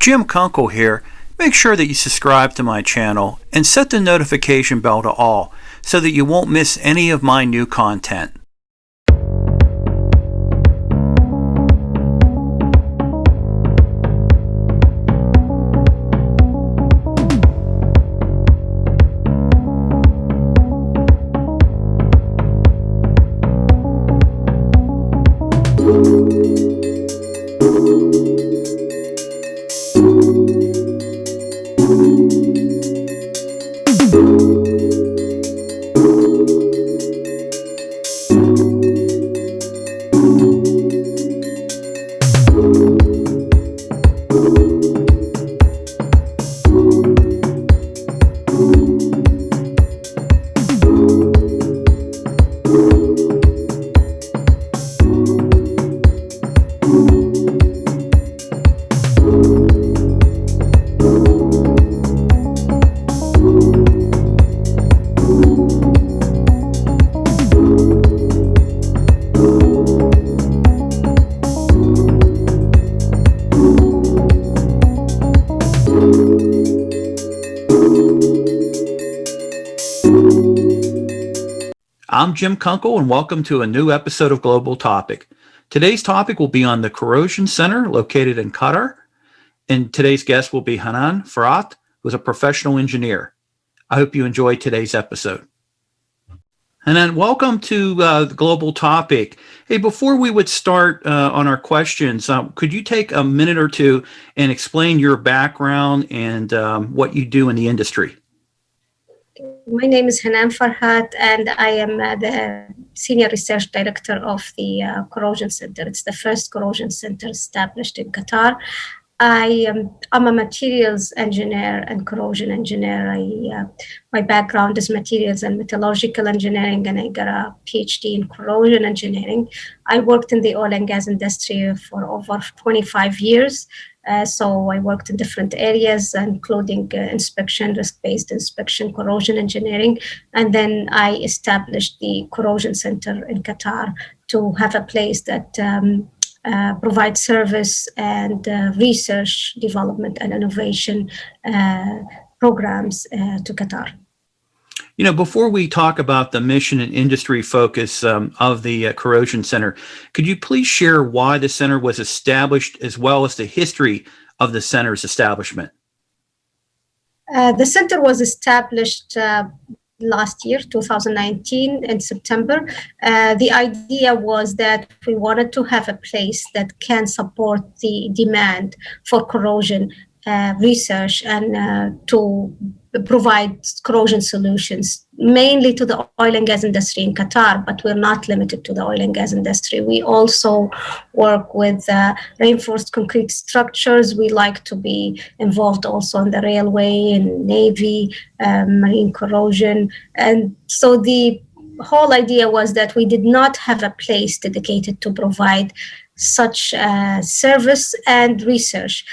Jim Kunkel here. Make sure that you subscribe to my channel and set the notification bell to all so that you won't miss any of my new content. I'm Jim Kunkel, and welcome to a new episode of Global Topic. Today's topic will be on the Corrosion Center located in Qatar, and today's guest will be Hanan Farhat, who's a professional engineer. I hope you enjoy today's episode. Hanan, welcome to the Global Topic. Hey, before we would start on our questions, could you take a minute or two and explain your background and what you do in the industry? My name is Hanan Farhat, and I am the Senior Research Director of the Corrosion Center. It's the first Corrosion Center established in Qatar. I'm a materials engineer and corrosion engineer. My background is materials and metallurgical engineering, and I got a PhD in corrosion engineering. I worked in the oil and gas industry for over 25 years. So I worked in different areas, including inspection, risk-based inspection, corrosion engineering. And then I established the Corrosion Center in Qatar to have a place that provides service and research, development, and innovation programs to Qatar. You know, before we talk about the mission and industry focus of the Corrosion Center, could you please share why the center was established as well as the history of the center's establishment? The center was established last year, 2019, in September. The idea was that we wanted to have a place that can support the demand for corrosion research and to provide corrosion solutions, mainly to the oil and gas industry in Qatar, but we're not limited to the oil and gas industry. We also work with reinforced concrete structures. We like to be involved also in the railway and navy, marine corrosion. And so the whole idea was that we did not have a place dedicated to provide such service and research.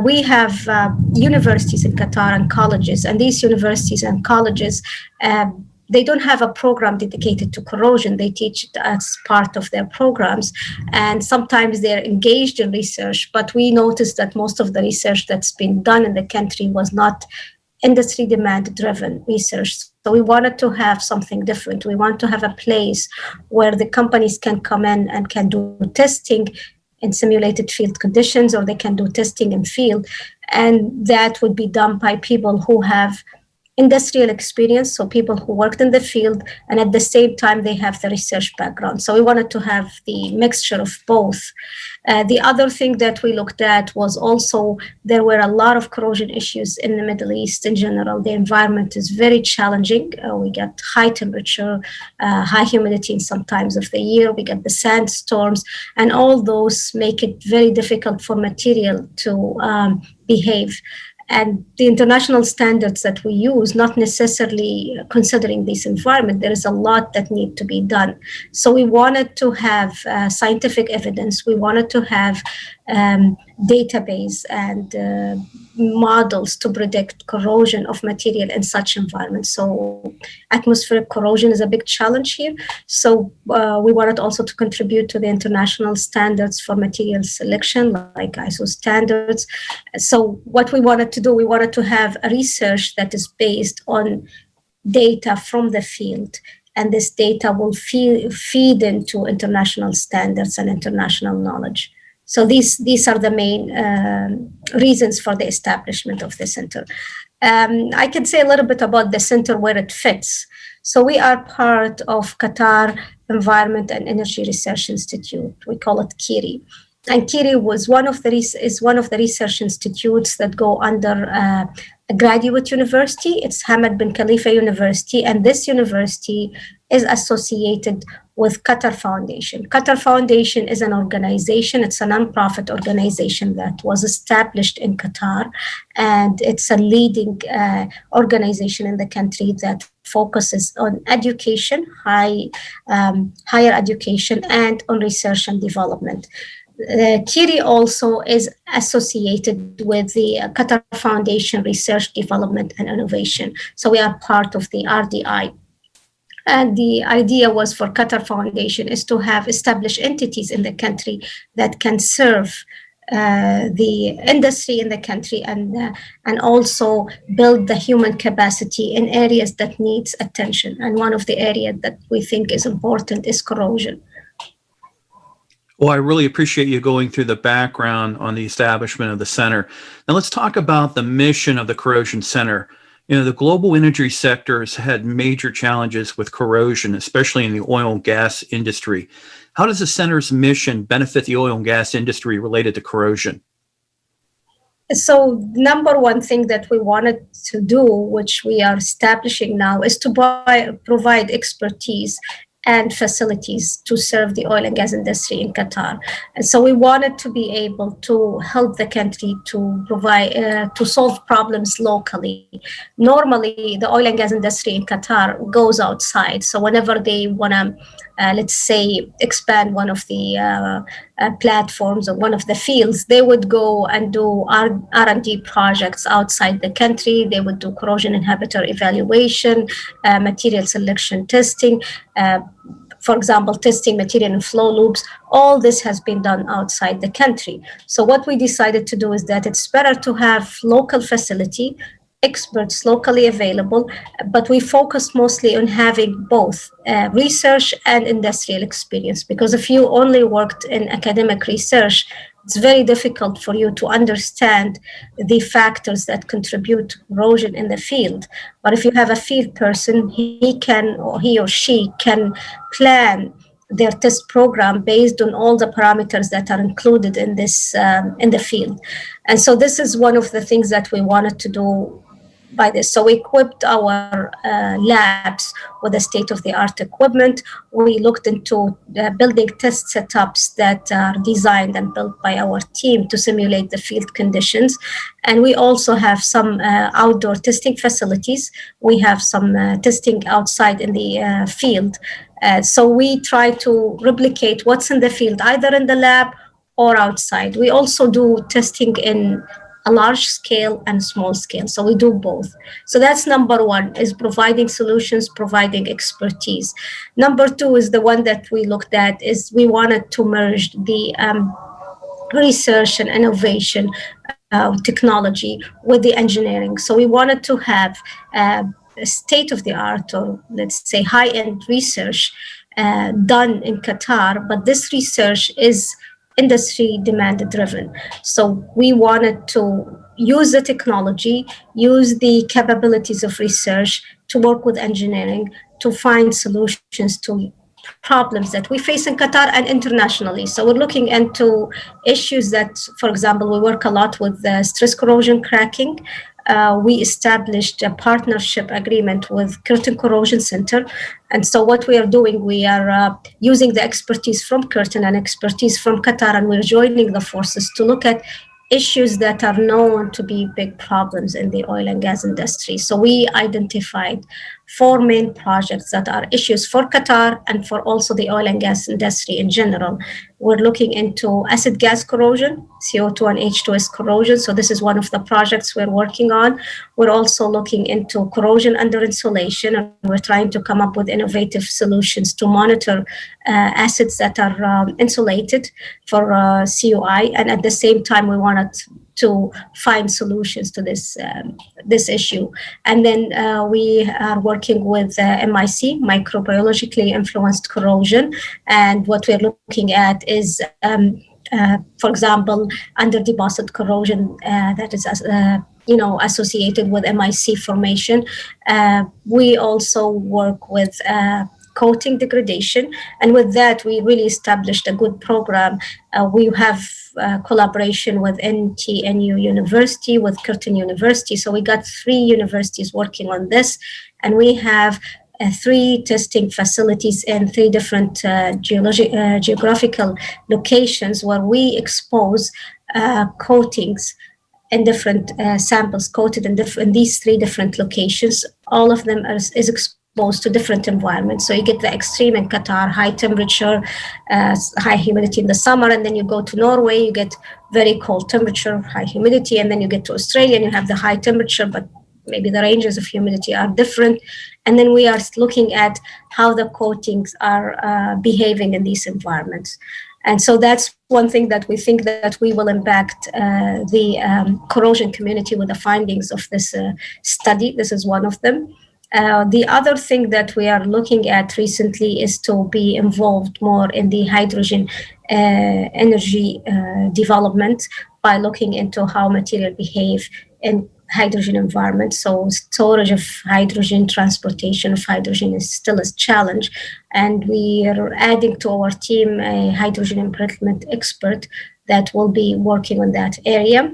We have universities in Qatar and colleges, and these universities and colleges, they don't have a program dedicated to corrosion. They teach it as part of their programs, and sometimes they're engaged in research, but we noticed that most of the research that's been done in the country was not industry demand-driven research. So we wanted to have something different. We want to have a place where the companies can come in and can do testing in simulated field conditions, or they can do testing in field, and that would be done by people who have industrial experience, so people who worked in the field, and at the same time they have the research background. So we wanted to have the mixture of both. The other thing that we looked at was also there were a lot of corrosion issues in the Middle East in general. The environment is very challenging. We get high temperature, high humidity in some times of the year. We get the sandstorms, and all those make it very difficult for material to behave. And the international standards that we use, not necessarily considering this environment, there is a lot that need to be done. So we wanted to have scientific evidence. We wanted to have database and models to predict corrosion of material in such environments. So atmospheric corrosion is a big challenge here. So we wanted also to contribute to the international standards for material selection, like ISO standards. So what we wanted to do, we wanted to have a research that is based on data from the field, and this data will feed into international standards and international knowledge. So these are the main reasons for the establishment of the center. I can say a little bit about the center, where it fits. So we are part of Qatar Environment and Energy Research Institute. We call it KIRI. And KIRI is one of the research institutes that go under a graduate university. It's Hamad bin Khalifa University, and this university is associated with Qatar Foundation. Qatar Foundation is an organization, it's a nonprofit organization that was established in Qatar, and it's a leading organization in the country that focuses on education, higher education, and on research and development. KIRI also is associated with the Qatar Foundation Research, Development and Innovation. So we are part of the RDI. And the idea was for Qatar Foundation is to have established entities in the country that can serve the industry in the country and also build the human capacity in areas that needs attention. And one of the areas that we think is important is corrosion. Well, I really appreciate you going through the background on the establishment of the center. Now let's talk about the mission of the Corrosion Center. You know, the global energy sector has had major challenges with corrosion, especially in the oil and gas industry. How does the center's mission benefit the oil and gas industry related to corrosion? So number one thing that we wanted to do, which we are establishing now, is to provide expertise and facilities to serve the oil and gas industry in Qatar. And so we wanted to be able to help the country to provide, to solve problems locally. Normally, the oil and gas industry in Qatar goes outside. So whenever they want to, let's say, expand one of the platforms or one of the fields, they would go and do R&D projects outside the country. They would do corrosion inhibitor evaluation, material selection testing, for example, testing material in flow loops. All this has been done outside the country. So what we decided to do is that it's better to have local facility, experts locally available, but we focus mostly on having both research and industrial experience, because if you only worked in academic research, it's very difficult for you to understand the factors that contribute to corrosion in the field. But if you have a field person, he or she can plan their test program based on all the parameters that are included in this in the field. And so this is one of the things that we wanted to do by this. So we equipped our labs with the state-of-the-art equipment. We looked into building test setups that are designed and built by our team to simulate the field conditions. And we also have some outdoor testing facilities. We have some testing outside in the field. So we try to replicate what's in the field, either in the lab or outside. We also do testing in a large scale and small scale. So we do both. So that's number one, is providing solutions, providing expertise. Number two is the one that we looked at, is we wanted to merge the research and innovation technology with the engineering. So we wanted to have state-of-the-art, or let's say high-end research done in Qatar, but this research is industry demand driven. So we wanted to use the technology, use the capabilities of research to work with engineering to find solutions to problems that we face in Qatar and internationally. So we're looking into issues that, for example, we work a lot with stress corrosion cracking. We established a partnership agreement with Corrosion Center. And so what we are doing, we are using the expertise from Curtin and expertise from Qatar, and we're joining the forces to look at issues that are known to be big problems in the oil and gas industry. So we identified four main projects that are issues for Qatar and for also the oil and gas industry in general. We're looking into acid gas corrosion, CO2 and H2S corrosion. So this is one of the projects we're working on. We're also looking into corrosion under insulation, and we're trying to come up with innovative solutions to monitor assets that are insulated for CUI. And at the same time, we wanted to find solutions to this issue. And then we are working with MIC, microbiologically influenced corrosion. And what we're looking at is, for example, under deposit corrosion that is associated with MIC formation. We also work with coating degradation. And with that, we really established a good program. We have collaboration with NTNU University, with Curtin University. So we got 3 universities working on this. And we have 3 testing facilities in 3 different geographical locations where we expose coatings in different samples coated in these 3 different locations. All of them is exposed to different environments. So you get the extreme in Qatar, high temperature, high humidity in the summer, and then you go to Norway, you get very cold temperature, high humidity, and then you get to Australia and you have the high temperature, but maybe the ranges of humidity are different. And then we are looking at how the coatings are behaving in these environments. And so that's one thing that we think that we will impact the corrosion community with the findings of this study. This is one of them. The other thing that we are looking at recently is to be involved more in the hydrogen energy development by looking into how material behave in hydrogen environment. So storage of hydrogen, transportation of hydrogen is still a challenge. And we are adding to our team a hydrogen embrittlement expert that will be working on that area.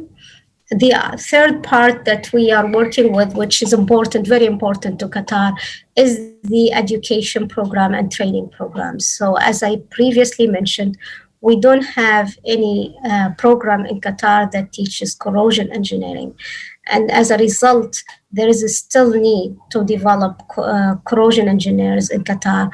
The third part that we are working with, which is important, very important to Qatar, is the education program and training programs. So as I previously mentioned, we don't have any program in Qatar that teaches corrosion engineering. And as a result, there is a still need to develop corrosion engineers in Qatar.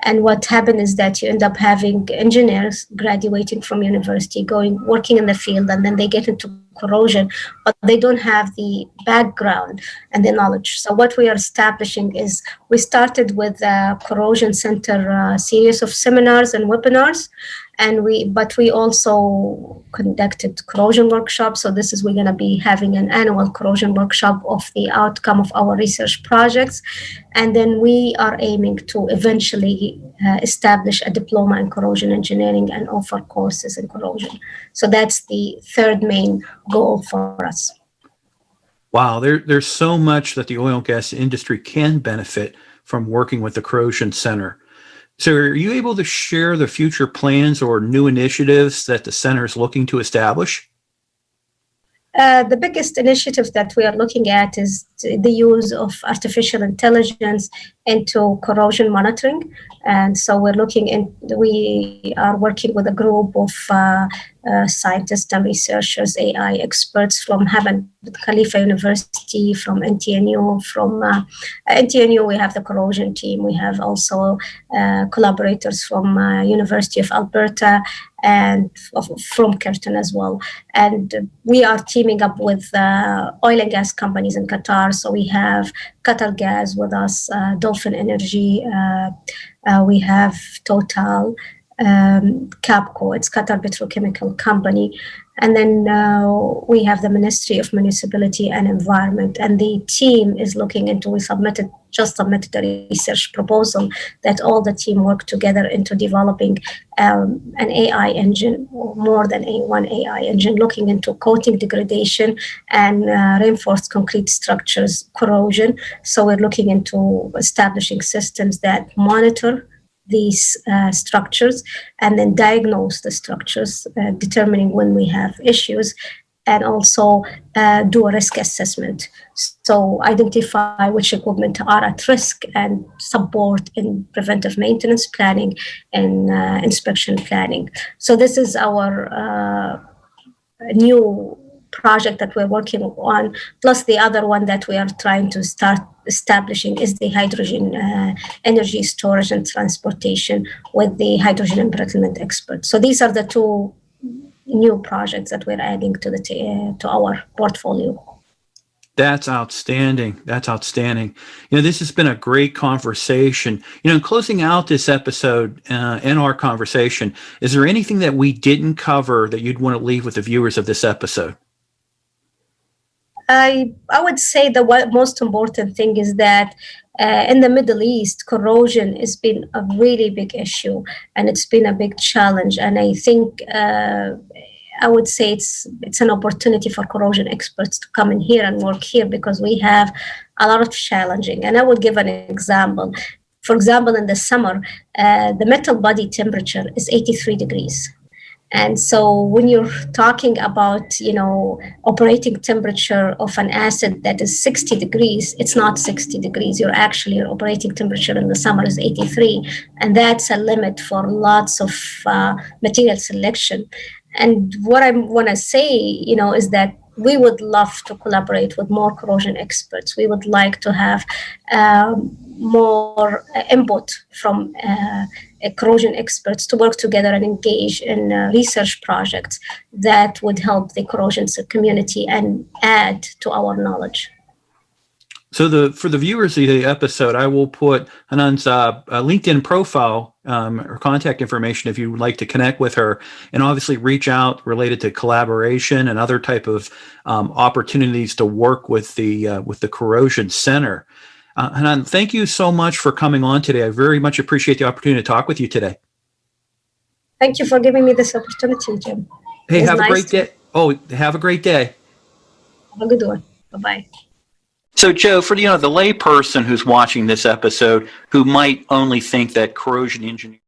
And what happened is that you end up having engineers graduating from university, working in the field, and then they get into corrosion, but they don't have the background and the knowledge. So what we are establishing is we started with a Corrosion Center series of seminars and webinars, but we also conducted corrosion workshops. So we're going to be having an annual corrosion workshop of the outcome of our research projects. And then we are aiming to eventually establish a diploma in corrosion engineering and offer courses in corrosion. So that's the third main goal for us. Wow, there's so much that the oil and gas industry can benefit from working with the Corrosion Center. So are you able to share the future plans or new initiatives that the center is looking to establish? The biggest initiative that we are looking at is the use of artificial intelligence into corrosion monitoring. And so we are working with a group of scientists and researchers, AI experts from Hanan Khalifa University, from NTNU. From NTNU, we have the corrosion team. We have also collaborators from University of Alberta and from Curtin as well. And we are teaming up with oil and gas companies in Qatar. So we have Qatar Gas with us, Dolphin Energy, we have Total, Capco, it's Qatar Petrochemical Company. And then we have the Ministry of Municipality and Environment. And the team is looking into, just submitted a research proposal that all the team work together into developing an AI engine, or more than one AI engine, looking into coating degradation and reinforced concrete structures corrosion. So we're looking into establishing systems that monitor these structures and then diagnose the structures, determining when we have issues, and also do a risk assessment. So identify which equipment are at risk and support in preventive maintenance planning and inspection planning. So this is our new project that we're working on, plus the other one that we are trying to start establishing is the hydrogen energy storage and transportation with the hydrogen embrittlement experts. So these are the two new projects that we're adding to our portfolio. That's outstanding. That's outstanding. This has been a great conversation. In closing out this episode and our conversation, is there anything that we didn't cover that you'd want to leave with the viewers of this episode? I would say the most important thing is that in the Middle East, corrosion has been a really big issue, and it's been a big challenge. And I think I would say it's an opportunity for corrosion experts to come in here and work here, because we have a lot of challenging. And I would give an example. For example, in the summer, the metal body temperature is 83 degrees. And so when you're talking about, operating temperature of an acid that is 60 degrees, it's not 60 degrees. Your operating temperature in the summer is 83. And that's a limit for lots of material selection. And what I want to say, is that we would love to collaborate with more corrosion experts. We would like to have more input from corrosion experts to work together and engage in research projects that would help the corrosion community and add to our knowledge. So for the viewers of the episode, I will put Hanan's LinkedIn profile or contact information if you would like to connect with her, and obviously reach out related to collaboration and other type of opportunities to work with the Corrosion Center. Hanan, thank you so much for coming on today. I very much appreciate the opportunity to talk with you today. Thank you for giving me this opportunity, Jim. Hey, have a great day. Oh, have a great day. Have a good one. Bye-bye. So, Joe, for the lay person who's watching this episode who might only think that corrosion engineering